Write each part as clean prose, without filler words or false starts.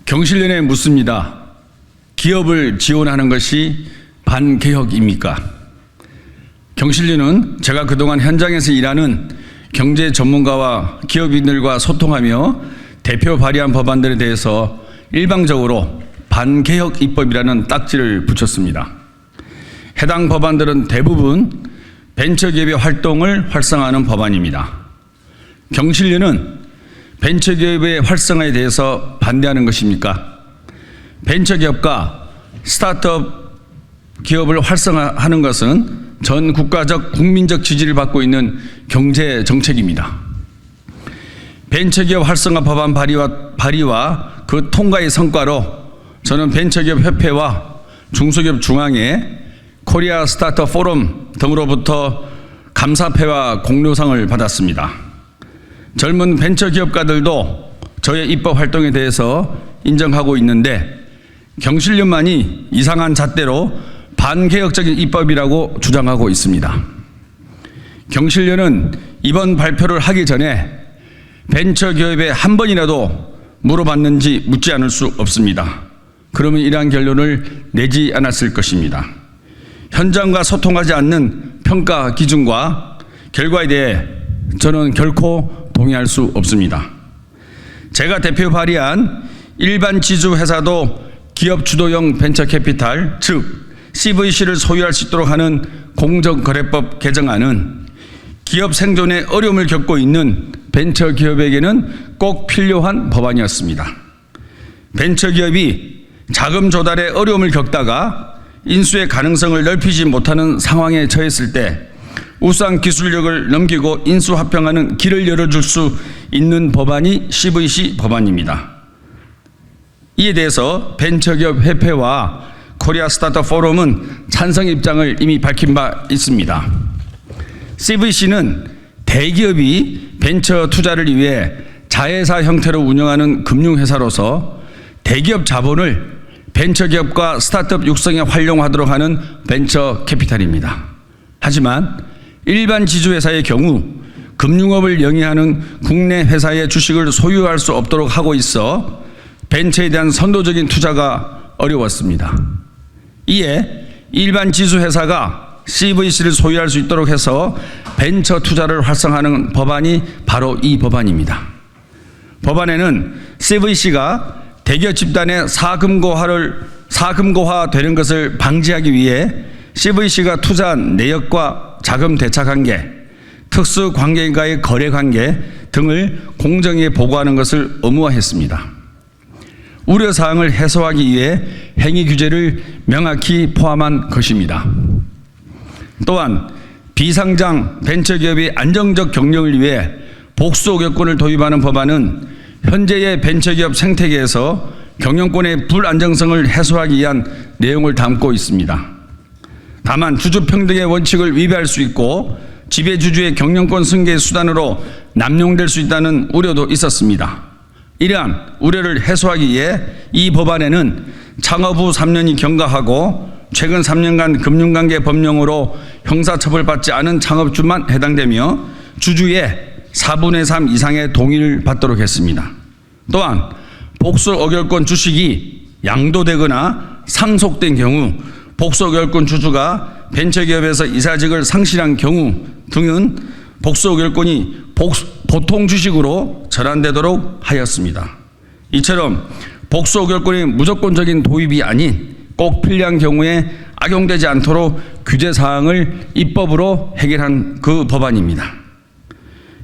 경실련에 묻습니다. 기업을 지원하는 것이 반개혁입니까? 경실련은 제가 그동안 현장에서 일하는 경제 전문가와 기업인들과 소통하며 대표 발의한 법안들에 대해서 일방적으로 반개혁 입법이라는 딱지를 붙였습니다. 해당 법안들은 대부분 벤처기업의 활동을 활성화하는 법안입니다. 경실련은 벤처기업의 활성화에 대해서 반대하는 것입니까? 벤처기업과 스타트업 기업을 활성화하는 것은 전 국가적 국민적 지지를 받고 있는 경제 정책입니다. 벤처기업 활성화 법안 발의와 그 통과의 성과로 저는 벤처기업 협회와 중소기업 중앙회, 코리아 스타트업 포럼 등으로부터 감사패와 공로상을 받았습니다. 젊은 벤처기업가들도 저의 입법 활동에 대해서 인정하고 있는데 경실련만이 이상한 잣대로 반개혁적인 입법이라고 주장하고 있습니다. 경실련은 이번 발표를 하기 전에 벤처기업에 한 번이라도 물어봤는지 묻지 않을 수 없습니다. 그러면 이러한 결론을 내지 않았을 것입니다. 현장과 소통하지 않는 평가 기준과 결과에 대해 저는 결코 동의할 수 없습니다. 제가 대표 발의한 일반 지주 회사도 기업 주도형 벤처 캐피탈, 즉 CVC를 소유할 수 있도록 하는 공정거래법 개정안은 기업 생존에 어려움을 겪고 있는 벤처기업에게는 꼭 필요한 법안이었습니다. 벤처기업이 자금 조달에 어려움을 겪다가 인수의 가능성을 넓히지 못하는 상황에 처했을 때 우수한 기술력을 넘기고 인수합병하는 길을 열어줄 수 있는 법안이 CVC 법안입니다. 이에 대해서 벤처기업 협회와 코리아 스타트업 포럼은 찬성 입장을 이미 밝힌 바 있습니다. CVC는 대기업이 벤처 투자를 위해 자회사 형태로 운영하는 금융회사로서 대기업 자본을 벤처기업과 스타트업 육성에 활용하도록 하는 벤처 캐피탈입니다. 하지만 일반 지주회사의 경우 금융업을 영위하는 국내 회사의 주식을 소유할 수 없도록 하고 있어 벤처에 대한 선도적인 투자가 어려웠습니다. 이에 일반 지주회사가 CVC를 소유할 수 있도록 해서 벤처 투자를 활성화하는 법안이 바로 이 법안입니다. 법안에는 CVC가 대기업 집단의 사금고화 되는 것을 방지하기 위해 CVC가 투자한 내역과 자금 대차 관계, 특수 관계인과의 거래 관계 등을 공정에 보고하는 것을 의무화했습니다. 우려사항을 해소하기 위해 행위 규제를 명확히 포함한 것입니다. 또한 비상장 벤처기업의 안정적 경영을 위해 복수오격권을 도입하는 법안은 현재의 벤처기업 생태계에서 경영권의 불안정성을 해소하기 위한 내용을 담고 있습니다. 다만 주주평등의 원칙을 위배할 수 있고 지배주주의 경영권 승계의 수단으로 남용될 수 있다는 우려도 있었습니다. 이러한 우려를 해소하기 위해 이 법안에는 창업 후 3년이 경과하고 최근 3년간 금융관계 법령으로 형사처벌받지 않은 창업주만 해당되며 주주의 4분의 3 이상의 동의를 받도록 했습니다. 또한 복수의결권 주식이 양도되거나 상속된 경우 복수의결권 주주가 벤처기업에서 이사직을 상실한 경우 등은 복수의결권이 보통 주식으로 전환되도록 하였습니다. 이처럼 복수의결권의 무조건적인 도입이 아닌 꼭 필요한 경우에 악용되지 않도록 규제사항을 입법으로 해결한 그 법안입니다.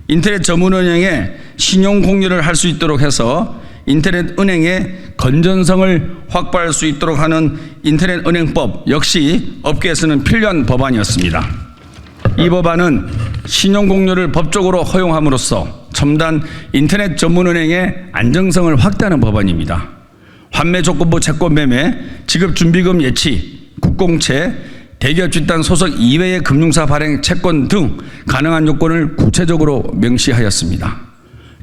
인터넷 전문은행에 신용공유를 할 수 있도록 해서 인터넷 은행의 건전성을 확보할 수 있도록 하는 인터넷 은행법 역시 업계에서는 필요한 법안이었습니다. 이 법안은 신용공유를 법적으로 허용함으로써 첨단 인터넷 전문은행의 안정성을 확대하는 법안입니다. 환매조건부 채권매매, 지급준비금 예치, 국공채, 대기업 집단 소속 이외의 금융사 발행 채권 등 가능한 요건을 구체적으로 명시하였습니다.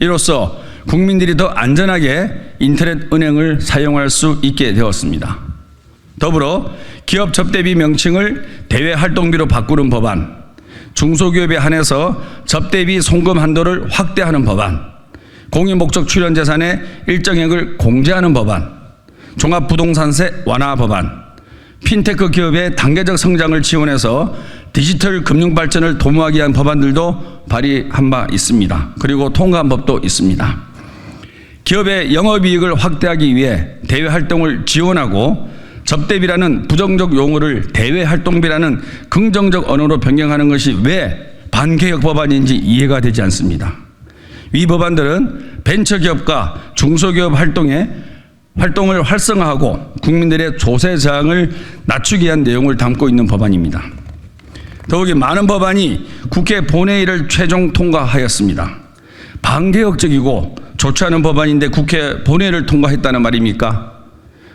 이로써 국민들이 더 안전하게 인터넷 은행을 사용할 수 있게 되었습니다. 더불어 기업 접대비 명칭을 대외활동비로 바꾸는 법안, 중소기업에 한해서 접대비 송금 한도를 확대하는 법안, 공유목적 출연재산의 일정액을 공제하는 법안, 종합부동산세 완화 법안, 핀테크 기업의 단계적 성장을 지원해서 디지털 금융 발전을 도모하기 위한 법안들도 발의한 바 있습니다. 그리고 통과한 법도 있습니다. 기업의 영업이익을 확대하기 위해 대외활동을 지원하고 접대비라는 부정적 용어를 대외활동비라는 긍정적 언어로 변경하는 것이 왜 반개혁 법안인지 이해가 되지 않습니다. 이 법안들은 벤처기업과 중소기업 활동을 활성화하고 국민들의 조세 저항을 낮추기 위한 내용을 담고 있는 법안입니다. 더욱이 많은 법안이 국회 본회의를 최종 통과하였습니다. 반개혁적이고 좋지 않은 법안인데 국회 본회의를 통과했다는 말입니까?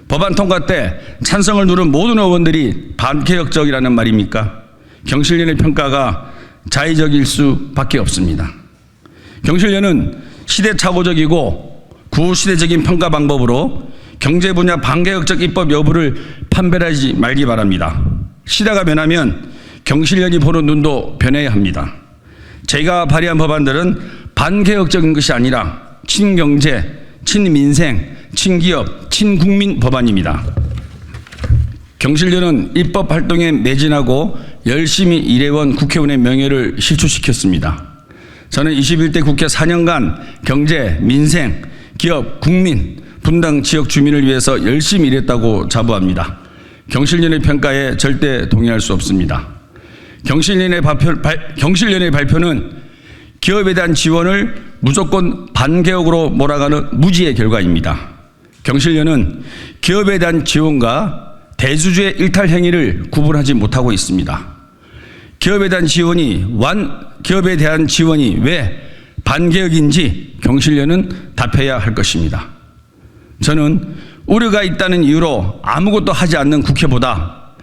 법안 통과 때 찬성을 누른 모든 의원들이 반개혁적이라는 말입니까? 경실련의 평가가 자의적일 수밖에 없습니다. 경실련은 시대착오적이고 구시대적인 평가 방법으로 경제 분야 반개혁적 입법 여부를 판별하지 말기 바랍니다. 시대가 변하면 경실련이 보는 눈도 변해야 합니다. 제가 발의한 법안들은 반개혁적인 것이 아니라 친경제, 친민생, 친기업, 친국민 법안입니다. 경실련은 입법 활동에 매진하고 열심히 일해온 국회의원의 명예를 실추시켰습니다. 저는 21대 국회 4년간 경제, 민생, 기업, 국민, 분당 지역 주민을 위해서 열심히 일했다고 자부합니다. 경실련의 평가에 절대 동의할 수 없습니다. 경실련의 발표는 기업에 대한 지원을 무조건 반개혁으로 몰아가는 무지의 결과입니다. 경실련은 기업에 대한 지원과 대주주의 일탈 행위를 구분하지 못하고 있습니다. 기업에 대한 지원이 왜 반개혁인지 경실련은 답해야 할 것입니다. 저는 우려가 있다는 이유로 아무것도 하지 않는 국회보다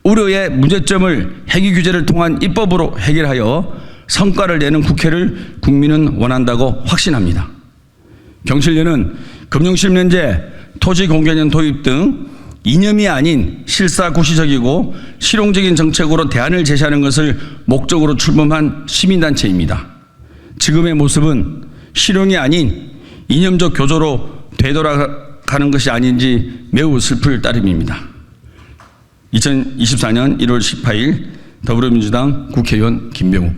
우려의 문제점을 회기 규제를 통한 입법으로 해결하여 성과를 내는 국회를 국민은 원한다고 확신합니다. 경실련은 금융실명제, 토지공개년 도입 등 이념이 아닌 실사구시적이고 실용적인 정책으로 대안을 제시하는 것을 목적으로 출범한 시민단체입니다. 지금의 모습은 실용이 아닌 이념적 교조로 되돌아가는 것이 아닌지 매우 슬플 따름입니다. 2024년 1월 18일 더불어민주당 국회의원 김병우.